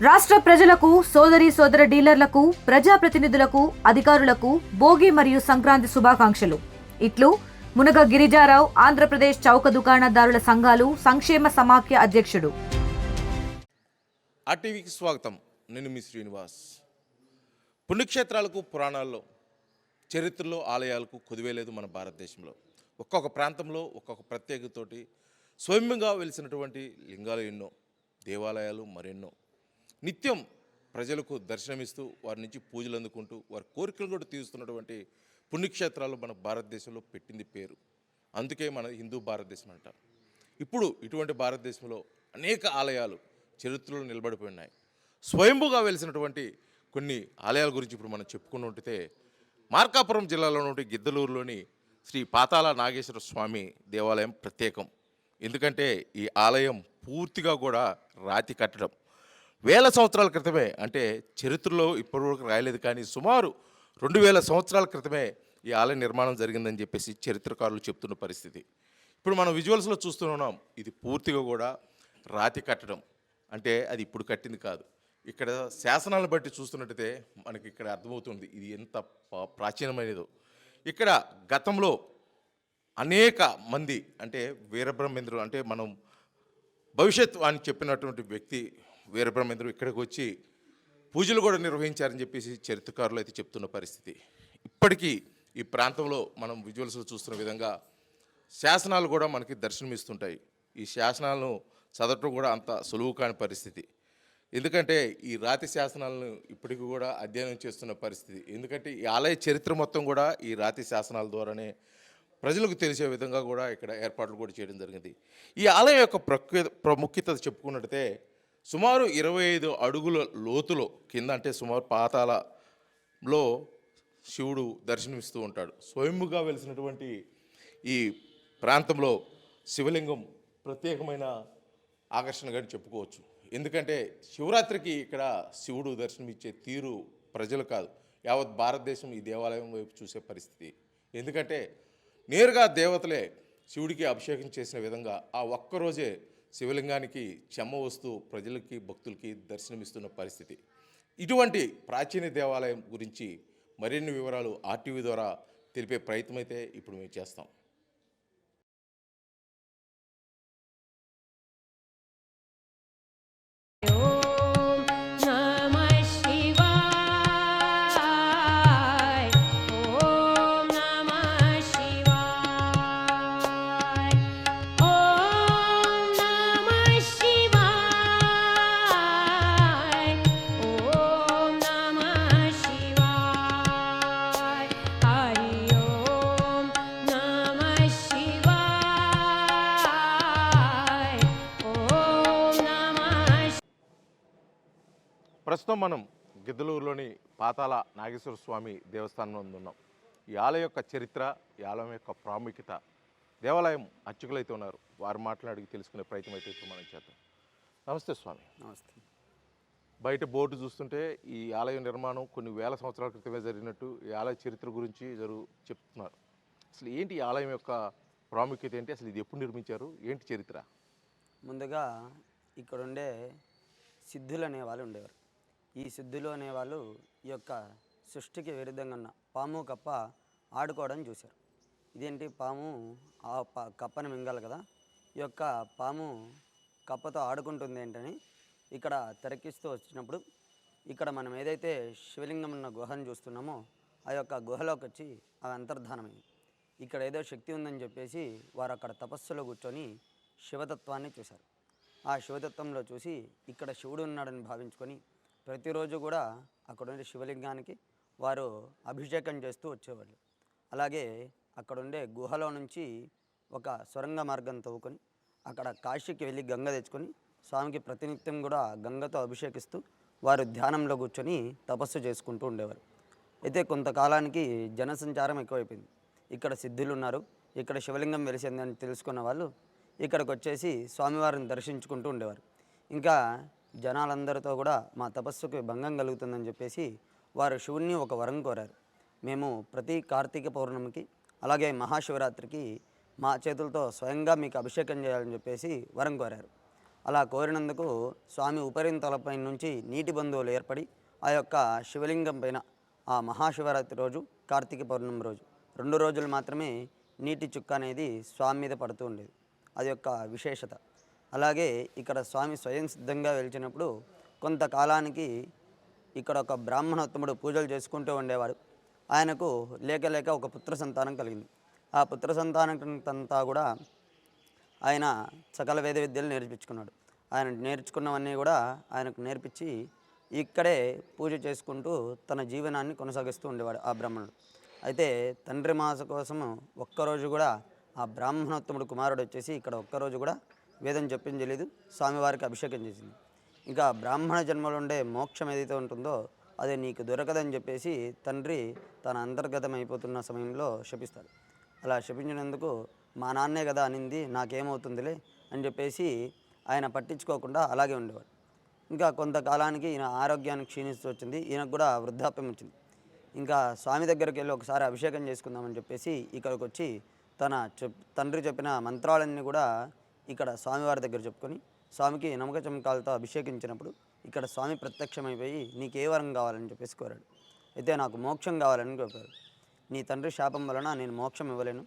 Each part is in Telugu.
రాష్ట్ర ప్రజలకు, సోదర డీలర్లకు, ప్రజాప్రతినిధులకు, అధికారులకు భోగి మరియు సంక్రాంతి శుభాకాంక్షలు. ఇట్లు మునగ గిరిజారావు, ఆంధ్రప్రదేశ్ చౌక దుకాణదారుల సంఘాలు సంక్షేమ సమాఖ్య అధ్యక్షుడు. ఆర్టీవీకి స్వాగతం. నేను మీ శ్రీనివాస్. పుణ్యక్షేత్రాలకు, పురాణాల్లో, చరిత్రలో, ఆలయాలకు కొదివేలేదు మన భారతదేశంలో. ఒక్కొక్క ప్రాంతంలో ఒక్కొక్క ప్రత్యేకతతోటి స్వయంగా వెలిసినటువంటి లింగాలు ఎన్నో, దేవాలయాలు మరెన్నో. నిత్యం ప్రజలకు దర్శనమిస్తూ వారి నుంచి పూజలు అందుకుంటూ వారి కోరికలు కూడా తీరుస్తున్నటువంటి పుణ్యక్షేత్రాలు మన భారతదేశంలో పెట్టింది పేరు. అందుకే మన హిందూ భారతదేశం అంటారు. ఇప్పుడు ఇటువంటి భారతదేశంలో అనేక ఆలయాలు చరిత్రలో నిలబడిపోయి ఉన్నాయి. స్వయంభూగా వెలిసినటువంటి కొన్ని ఆలయాల గురించి ఇప్పుడు మనం చెప్పుకుంటుంటే, మార్కాపురం జిల్లాలో ఉన్న గిద్దలూరులోని శ్రీ పాతాళ నాగేశ్వర స్వామి దేవాలయం ప్రత్యేకం. ఎందుకంటే ఈ ఆలయం పూర్తిగా కూడా రాతి కట్టడం. వేల సంవత్సరాల క్రితమే, అంటే చరిత్రలో ఇప్పటివరకు రాయలేదు కానీ సుమారు 2000 సంవత్సరాల క్రితమే ఈ ఆలయ నిర్మాణం జరిగిందని చెప్పేసి చరిత్రకారులు చెప్తున్న పరిస్థితి. ఇప్పుడు మనం విజువల్స్లో చూస్తున్నాం. ఇది పూర్తిగా కూడా రాతి కట్టడం. అంటే అది ఇప్పుడు కట్టింది కాదు. ఇక్కడ శాసనాలను బట్టి చూస్తున్నట్టయితే మనకి ఇక్కడ అర్థమవుతుంది ఇది ఎంత ప్రాచీనమైనదో. ఇక్కడ గతంలో అనేక మంది, అంటే వీరబ్రహ్మేంద్రుడు, అంటే మనం భవిష్యత్ అని చెప్పినటువంటి వ్యక్తి వీరబ్రహ్మేంద్రుడు ఇక్కడికి వచ్చి పూజలు కూడా నిర్వహించారని చెప్పేసి చరిత్రకారులు అయితే చెప్తున్న పరిస్థితి. ఇప్పటికీ ఈ ప్రాంతంలో మనం విజువల్స్లో చూస్తున్న విధంగా శాసనాలు కూడా మనకి దర్శనమిస్తుంటాయి. ఈ శాసనాలను చదవటం కూడా అంత సులువు కాని పరిస్థితి. ఎందుకంటే ఈ రాతి శాసనాలను ఇప్పటికీ కూడా అధ్యయనం చేస్తున్న పరిస్థితి. ఎందుకంటే ఈ ఆలయ చరిత్ర మొత్తం కూడా ఈ రాతి శాసనాల ద్వారానే ప్రజలకు తెలిసే విధంగా కూడా ఇక్కడ ఏర్పాట్లు కూడా చేయడం జరిగింది. ఈ ఆలయం యొక్క ప్రాముఖ్యత చెప్పుకున్నట్టయితే సుమారు 25 అడుగుల లోతులో కింద, అంటే సుమారు పాతాళంలో శివుడు దర్శనమిస్తూ ఉంటాడు. స్వయంగా వెలిసినటువంటి ఈ ప్రాంతంలో శివలింగం ప్రత్యేకమైన ఆకర్షణగా చెప్పుకోవచ్చు. ఎందుకంటే శివరాత్రికి ఇక్కడ శివుడు దర్శనమిచ్చే తీరు ప్రజలు కాదు, యావత్ భారతదేశం ఈ దేవాలయం వైపు చూసే పరిస్థితి. ఎందుకంటే నేరుగా దేవతలే శివుడికి అభిషేకం చేసిన విధంగా ఆ ఒక్కరోజే శివలింగానికి చెమ్మ వస్తూ ప్రజలకి, భక్తులకి దర్శనమిస్తున్న పరిస్థితి. ఇటువంటి ప్రాచీన దేవాలయం గురించి మరిన్ని వివరాలు ఆర్టీవీ ద్వారా తెలిపే ప్రయత్నం అయితే ఇప్పుడు మేము చేస్తాం. ప్రస్తుతం మనం గిద్దలూరులోని పాతాళ నాగేశ్వర స్వామి దేవస్థానంలో ఉన్నాం. ఈ ఆలయం యొక్క చరిత్ర, ఈ ఆలయం యొక్క ప్రాముఖ్యత, దేవాలయం అర్చకులైతే ఉన్నారు, వారు మాట్లాడి తెలుసుకునే ప్రయత్నం అయితే ఇప్పుడు మనం చేద్దాం. నమస్తే స్వామి. నమస్తే. బయట బోర్డు చూస్తుంటే ఈ ఆలయం నిర్మాణం కొన్ని వేల సంవత్సరాల క్రితమే జరిగినట్టు ఈ ఆలయ చరిత్ర గురించి చెప్తున్నారు. అసలు ఏంటి ఈ ఆలయం యొక్క ప్రాముఖ్యత ఏంటి? అసలు ఇది ఎప్పుడు నిర్మించారు? ఏంటి చరిత్ర? ముందుగా ఇక్కడ ఉండే సిద్ధులు అనేవాళ్ళు ఉండేవారు. ఈ సిద్ధులు అనేవాళ్ళు ఈ యొక్క సృష్టికి విరుద్ధంగా ఉన్న పాము కప్ప ఆడుకోవడం చూశారు. ఇదేంటి, పాము ఆ కప్పని మింగాలి కదా, ఈ యొక్క పాము కప్పతో ఆడుకుంటుంది ఏంటని ఇక్కడ తెరకిస్తూ వచ్చినప్పుడు, ఇక్కడ మనం ఏదైతే శివలింగం ఉన్న గుహను చూస్తున్నామో ఆ యొక్క గుహలోకి వచ్చి అవి అంతర్ధానమైంది. ఇక్కడ ఏదో శక్తి ఉందని చెప్పేసి వారు అక్కడ తపస్సులో కూర్చొని శివతత్వాన్ని చూశారు. ఆ శివతత్వంలో చూసి ఇక్కడ శివుడు ఉన్నాడని భావించుకొని ప్రతిరోజు కూడా అక్కడ ఉండే శివలింగానికి వారు అభిషేకం చేస్తూ వచ్చేవాళ్ళు. అలాగే అక్కడ ఉండే గుహలో నుంచి ఒక సొరంగ మార్గం తవ్వుకొని అక్కడ కాశీకి వెళ్ళి గంగ తెచ్చుకొని స్వామికి ప్రతినిత్యం కూడా గంగతో అభిషేకిస్తూ వారు ధ్యానంలో కూర్చొని తపస్సు చేసుకుంటూ ఉండేవారు. అయితే కొంతకాలానికి జనసంచారం ఎక్కువైపోయింది. ఇక్కడ సిద్ధులు ఉన్నారు, ఇక్కడ శివలింగం వెలిసిందని తెలుసుకున్న వాళ్ళు ఇక్కడికి వచ్చేసి స్వామివారిని దర్శించుకుంటూ ఉండేవారు. ఇంకా జనాలందరితో కూడా మా తపస్సుకి భంగం కలుగుతుందని చెప్పేసి వారు శివుణ్ణి ఒక వరం కోరారు. మేము ప్రతి కార్తీక పౌర్ణమికి అలాగే మహాశివరాత్రికి మా చేతులతో స్వయంగా మీకు అభిషేకం చేయాలని చెప్పేసి వరం కోరారు. అలా కోరినందుకు స్వామి ఉపరితలపై నుంచి నీటి బంధువులు ఏర్పడి ఆ యొక్క శివలింగం పైన ఆ మహాశివరాత్రి రోజు కార్తీక పౌర్ణమి రోజు 2 రోజులు మాత్రమే నీటి చుక్క అనేది స్వామి మీద పడుతూ ఉండేది. అది యొక్క విశేషత. అలాగే ఇక్కడ స్వామి స్వయం సిద్ధంగా వెలిచినప్పుడు కొంతకాలానికి ఇక్కడ ఒక బ్రాహ్మణోత్తముడు పూజలు చేసుకుంటూ ఉండేవాడు. ఆయనకు లేక ఒక పుత్ర సంతానం కలిగింది. ఆ పుత్ర సంతానంతా కూడా ఆయన సకల వేద విద్యలు నేర్పించుకున్నాడు. ఆయన నేర్చుకున్నవన్నీ కూడా ఆయనకు నేర్పించి ఇక్కడే పూజ చేసుకుంటూ తన జీవనాన్ని కొనసాగిస్తూ ఉండేవాడు ఆ బ్రాహ్మణుడు. అయితే తండ్రి మాస కోసం ఒక్కరోజు కూడా ఆ బ్రాహ్మణోత్తముడు కుమారుడు వచ్చేసి ఇక్కడ ఒక్కరోజు కూడా వేదం చెప్పించలేదు, స్వామివారికి అభిషేకం చేసింది. ఇంకా బ్రాహ్మణ జన్మలో ఉండే మోక్షం ఏదైతే ఉంటుందో అది నీకు దొరకదని చెప్పేసి తండ్రి తన అంతర్గతం అయిపోతున్న సమయంలో శపిస్తాడు. అలా శపించినందుకు మా నాన్నే కదా అనింది, నాకేమవుతుందిలే అని చెప్పేసి ఆయన పట్టించుకోకుండా అలాగే ఉండేవాడు. ఇంకా కొంతకాలానికి ఈయన ఆరోగ్యాన్ని క్షీణిస్తూ వచ్చింది. ఈయనకు కూడా వృద్ధాప్యం వచ్చింది. ఇంకా స్వామి దగ్గరికి వెళ్ళి ఒకసారి అభిషేకం చేసుకుందామని చెప్పేసి ఇక్కడికి వచ్చి తన తండ్రి చెప్పిన మంత్రాలన్నీ కూడా ఇక్కడ స్వామివారి దగ్గర చెప్పుకొని స్వామికి నమ్మక చమకాలతో అభిషేకించినప్పుడు ఇక్కడ స్వామి ప్రత్యక్షమైపోయి నీకు ఏ వరం కావాలని చెప్పేసి కోరాడు. అయితే నాకు మోక్షం కావాలని చెప్పారు. నీ తండ్రి శాపం వలన నేను మోక్షం ఇవ్వలేను,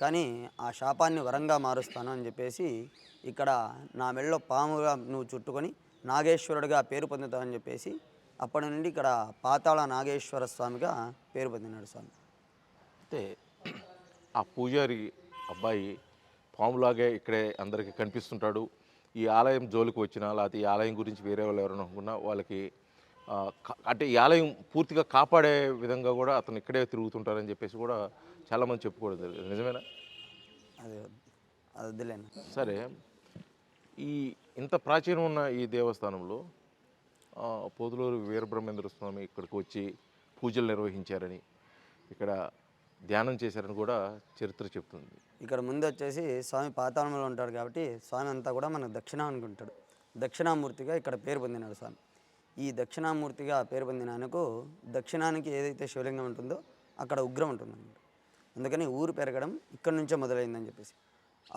కానీ ఆ శాపాన్ని వరంగా మారుస్తాను అని చెప్పేసి ఇక్కడ నా మెడలో పాముగా నువ్వు చుట్టుకొని నాగేశ్వరుడిగా పేరు పొందుతావని చెప్పేసి అప్పటి నుండి ఇక్కడ పాతాళ నాగేశ్వర స్వామిగా పేరు పొందినాడు స్వామి. అయితే ఆ పూజారి అబ్బాయి పాములాగే ఇక్కడే అందరికీ కనిపిస్తుంటాడు. ఈ ఆలయం జోలికి వచ్చినా లేకపోతే ఈ ఆలయం గురించి వేరే వాళ్ళు ఎవరైనా అనుకున్నా వాళ్ళకి అంటే ఈ ఆలయం పూర్తిగా కాపాడే విధంగా కూడా అతను ఇక్కడే తిరుగుతుంటారని చెప్పేసి కూడా చాలామంది చెప్పుకోవడం జరిగింది. నిజమేనా? అది అది వద్దులేను. సరే, ఈ ఇంత ప్రాచీనం ఉన్న ఈ దేవస్థానంలో పోతులూరు వీరబ్రహ్మేంద్ర స్వామి ఇక్కడికి వచ్చి పూజలు నిర్వహించారని, ఇక్కడ ధ్యానం చేశారని కూడా చరిత్ర చెప్తుంది. ఇక్కడ ముందు వచ్చేసి స్వామి పాతాళంలో ఉంటాడు కాబట్టి స్వామి అంతా కూడా మనకు దక్షిణానికి ఉంటాడు. దక్షిణామూర్తిగా ఇక్కడ పేరు పొందినాడు స్వామి. ఈ దక్షిణామూర్తిగా పేరు పొందిన ఆయనకు దక్షిణానికి ఏదైతే శివలింగం ఉంటుందో అక్కడ ఉగ్రం ఉంటుందన్నమాట. అందుకని ఊరు పెరగడం ఇక్కడి నుంచే మొదలైందని చెప్పేసి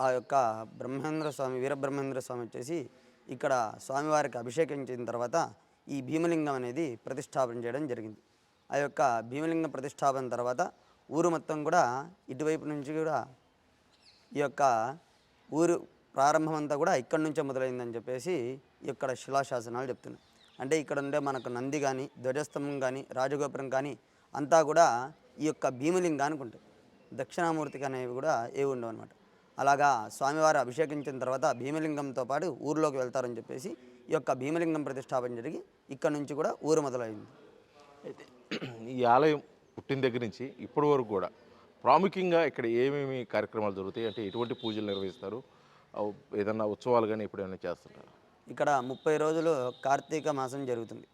ఆ యొక్క బ్రహ్మేంద్ర స్వామి వీరబ్రహ్మేంద్ర స్వామి వచ్చేసి ఇక్కడ స్వామివారికి అభిషేకించిన తర్వాత ఈ భీమలింగం అనేది ప్రతిష్టాపన చేయడం జరిగింది. ఆ యొక్క భీమలింగం ప్రతిష్టాపన తర్వాత ఊరు మొత్తం కూడా ఇటువైపు నుంచి కూడా ఈ యొక్క ఊరు ప్రారంభం అంతా కూడా ఇక్కడి నుంచే మొదలైందని చెప్పేసి ఇక్కడ శిలాశాసనాలు చెప్తున్నాయి. అంటే ఇక్కడ ఉండే మనకు నంది కానీ ధ్వజస్తంభం కానీ రాజగోపురం కానీ అంతా కూడా ఈ యొక్క భీమలింగానికి ఉంటాయి. దక్షిణామూర్తికి అనేవి కూడా ఏవి ఉండవు అనమాట. అలాగా స్వామివారు అభిషేకించిన తర్వాత భీమలింగంతో పాటు ఊరిలోకి వెళ్తారని చెప్పేసి ఈ యొక్క భీమలింగం ప్రతిష్టాపన జరిగి ఇక్కడ నుంచి కూడా ఊరు మొదలైంది. అయితే ఈ ఆలయం పుట్టిన దగ్గర నుంచి ఇప్పటి వరకు కూడా ప్రాముఖ్యంగా ఇక్కడ ఏమేమి కార్యక్రమాలు జరుగుతాయి, అంటే ఎటువంటి పూజలు నిర్వహిస్తారు, ఏదన్నా ఉత్సవాలు కానీ ఇప్పుడు ఏమైనా చేస్తుంటారు? ఇక్కడ 30 రోజులు కార్తీక మాసం జరుగుతుంది.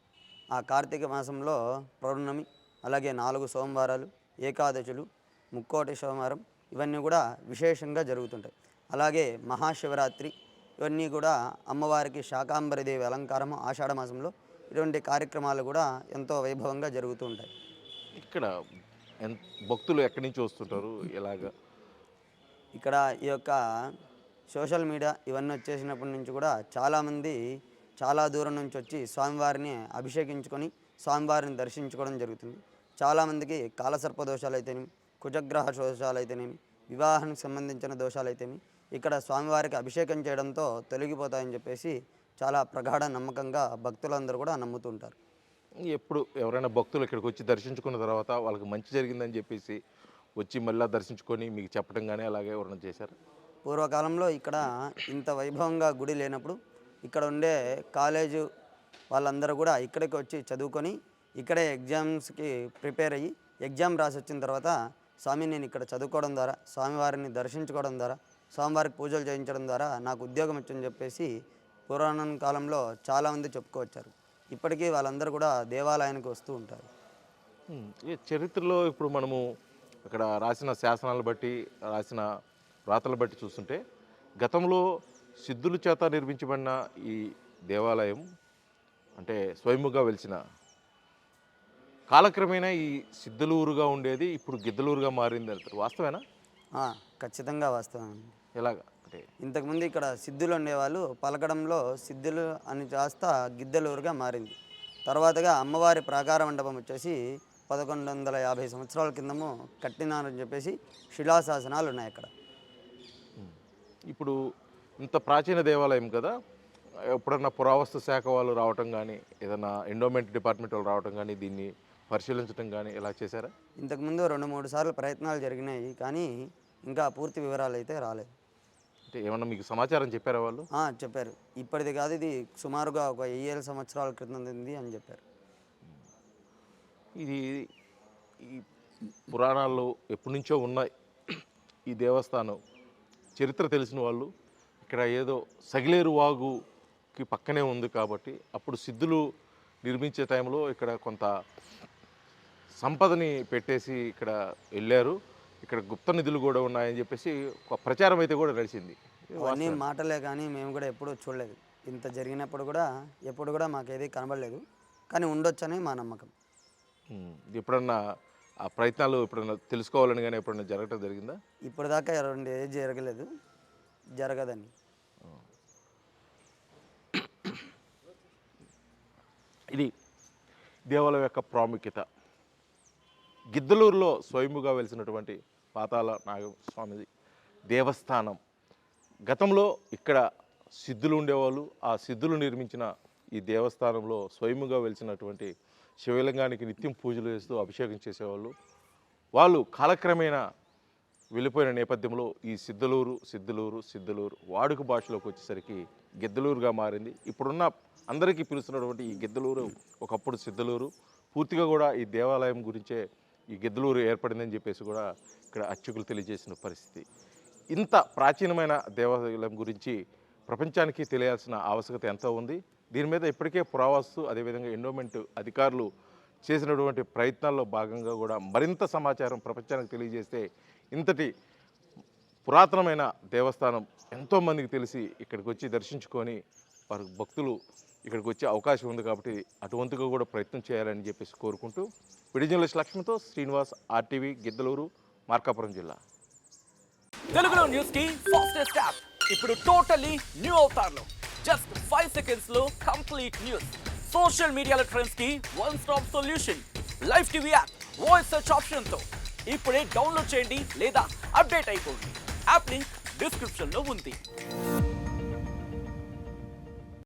ఆ కార్తీక మాసంలో పౌర్ణమి, అలాగే 4 సోమవారాలు, ఏకాదశులు, ముక్కోటి సోమవారం ఇవన్నీ కూడా విశేషంగా జరుగుతుంటాయి. అలాగే మహాశివరాత్రి ఇవన్నీ కూడా అమ్మవారికి శాకాంబరిదేవి అలంకారము ఆషాఢ మాసంలో ఇటువంటి కార్యక్రమాలు కూడా ఎంతో వైభవంగా జరుగుతూ ఉంటాయి. ఇక్కడ భక్తులు ఎక్కడి నుంచి వస్తుంటారు, ఎలాగా? ఇక్కడ ఈ యొక్క సోషల్ మీడియా ఇవన్నీ వచ్చేసినప్పటి నుంచి కూడా చాలామంది చాలా దూరం నుంచి వచ్చి స్వామివారిని అభిషేకించుకొని స్వామివారిని దర్శించుకోవడం జరుగుతుంది. చాలామందికి కాలసర్ప దోషాలు అయితేనేమి, కుజగ్రహ దోషాలు అయితేనేమి, వివాహానికి సంబంధించిన దోషాలు అయితేనేమి ఇక్కడ స్వామివారికి అభిషేకం చేయడంతో తొలగిపోతాయని చెప్పేసి చాలా ప్రగాఢ నమ్మకంగా భక్తులందరూ కూడా నమ్ముతుంటారు. ఎప్పుడు ఎవరైనా భక్తులు ఇక్కడికి వచ్చి దర్శించుకున్న తర్వాత వాళ్ళకి మంచి జరిగిందని చెప్పేసి వచ్చి మళ్ళీ దర్శించుకొని మీకు చెప్పడం కానీ అలాగే ఎవరైనా చేశారు? పూర్వకాలంలో ఇక్కడ ఇంత వైభవంగా గుడి లేనప్పుడు ఇక్కడ ఉండే కాలేజు వాళ్ళందరూ కూడా ఇక్కడికి వచ్చి చదువుకొని ఇక్కడే ఎగ్జామ్స్కి ప్రిపేర్ అయ్యి ఎగ్జామ్ రాసి వచ్చిన తర్వాత స్వామి నేను ఇక్కడ చదువుకోవడం ద్వారా స్వామివారిని దర్శించుకోవడం ద్వారా స్వామివారికి పూజలు చేయించడం ద్వారా నాకు ఉద్యోగం వచ్చిందని చెప్పేసి పురాణ కాలంలో చాలామంది చెప్పుకోవచ్చారు. ఇప్పటికీ వాళ్ళందరూ కూడా దేవాలయానికి వస్తూ ఉంటారు. ఈ చరిత్రలో ఇప్పుడు మనము ఇక్కడ రాసిన శాసనాలు బట్టి రాసిన వ్రాతలు బట్టి చూస్తుంటే గతంలో సిద్ధుల చేత నిర్మించబడిన ఈ దేవాలయం అంటే స్వయంగా వెలిసిన కాలక్రమేణా ఈ సిద్ధలూరుగా ఉండేది ఇప్పుడు గిద్దలూరుగా మారింది అంటారు. వాస్తవేనా? ఖచ్చితంగా వాస్తవం. ఎలాగా? అంటే అంటే ఇంతకుముందు ఇక్కడ సిద్ధులు ఉండేవాళ్ళు, పలకడంలో సిద్ధులు అని కాస్త గిద్దలూరుగా మారింది. తర్వాతగా అమ్మవారి ప్రాకార మండపం వచ్చేసి 1150 సంవత్సరాల కిందము కట్టినారని చెప్పేసి శిలాశాసనాలు ఉన్నాయి అక్కడ. ఇప్పుడు ఇంత ప్రాచీన దేవాలయం కదా, ఎప్పుడన్నా పురావస్తు శాఖ వాళ్ళు రావటం కానీ, ఏదైనా ఎండోమెంట్ డిపార్ట్మెంట్ వాళ్ళు రావటం కానీ, దీన్ని పరిశీలించడం కానీ ఇలా చేశారా? ఇంతకుముందు 2-3 సార్లు ప్రయత్నాలు జరిగినాయి, కానీ ఇంకా పూర్తి వివరాలు అయితే రాలేదు. అంటే ఏమన్నా మీకు సమాచారం చెప్పారా వాళ్ళు? చెప్పారు. ఇప్పటిది కాదు, ఇది సుమారుగా ఒక 1000 సంవత్సరాల క్రితం అని చెప్పారు. ఇది ఈ పురాణాల్లో ఎప్పటి నుంచో ఉన్నాయి ఈ దేవస్థానం. చరిత్ర తెలిసిన వాళ్ళు ఇక్కడ ఏదో సగిలేరు వాగుకి పక్కనే ఉంది కాబట్టి అప్పుడు సిద్ధులు నిర్మించే టైంలో ఇక్కడ కొంత సంపదని పెట్టేసి ఇక్కడ వెళ్ళారు, ఇక్కడ గుప్త నిధులు కూడా ఉన్నాయని చెప్పేసి ఒక ప్రచారం అయితే కూడా నడిచింది. అవన్నీ మాటలే, కానీ మేము కూడా ఎప్పుడూ చూడలేదు. ఇంత జరిగినప్పుడు కూడా ఎప్పుడు కూడా మాకేది కనబడలేదు, కానీ ఉండొచ్చని మా నమ్మకం. ఎప్పుడన్నా ఆ ప్రయత్నాలు ఎప్పుడన్నా తెలుసుకోవాలని కానీ ఎప్పుడన్నా జరగటం జరిగిందా? ఇప్పటిదాకా ఏది జరగలేదు, జరగదని. ఇది దేవాలయం యొక్క ప్రాముఖ్యత. గిద్దలూరులో స్వయంభుగా వెలిసినటువంటి పాతాళ నాగస్వామి దేవస్థానం. గతంలో ఇక్కడ సిద్ధులు ఉండేవాళ్ళు, ఆ సిద్ధులు నిర్మించిన ఈ దేవస్థానంలో స్వయంభుగా వెలిసినటువంటి శివలింగానికి నిత్యం పూజలు చేస్తూ అభిషేకం చేసేవాళ్ళు. వాళ్ళు కాలక్రమేణా వెళ్ళిపోయిన నేపథ్యంలో ఈ సిద్ధలూరు వాడుక భాషలోకి వచ్చేసరికి గిద్దలూరుగా మారింది. ఇప్పుడున్న అందరికీ పిలుస్తున్నటువంటి ఈ గిద్దలూరు ఒకప్పుడు సిద్ధలూరు. పూర్తిగా కూడా ఈ దేవాలయం గురించే ఈ గిద్దలూరు ఏర్పడిందని చెప్పేసి కూడా ఇక్కడ అర్చకులు తెలియజేసిన పరిస్థితి. ఇంత ప్రాచీనమైన దేవాలయం గురించి ప్రపంచానికి తెలియాల్సిన ఆవశ్యకత ఎంతో ఉంది. దీని మీద ఇప్పటికే పురావస్తు అదేవిధంగా ఎండోమెంట్ అధికారులు చేసినటువంటి ప్రయత్నాల్లో భాగంగా కూడా మరింత సమాచారం ప్రపంచానికి తెలియజేస్తే ఇంతటి పురాతనమైన దేవస్థానం ఎంతోమందికి తెలిసి ఇక్కడికి వచ్చి దర్శించుకొని వారి భక్తులు ఇక్కడికి వచ్చే అవకాశం ఉంది. కాబట్టి అటువంటిగా కూడా ప్రయత్నం చేయాలని చెప్పేసి కోరుకుంటూ విడిజన్ల లక్ష్మితో శ్రీనివాస్, RTV, గిద్దలూరు, మార్కాపురం జిల్లా. తెలుగులో న్యూస్ కి ఫాస్టెస్ట్ యాప్ ఇప్పుడు టోటలీ న్యూ అవతార్లో జస్ట్ 5 seconds లో కంప్లీట్ న్యూస్. సోషల్ మీడియాలో ట్రెండ్స్ కి one stop solution. Live TV app voice search option తో ఇప్పుడే డౌన్లోడ్ చేయండి లేదా అప్డేట్ అయిపోండి. యాప్ లింక్ డిస్క్రిప్షన్ లో ఉంది.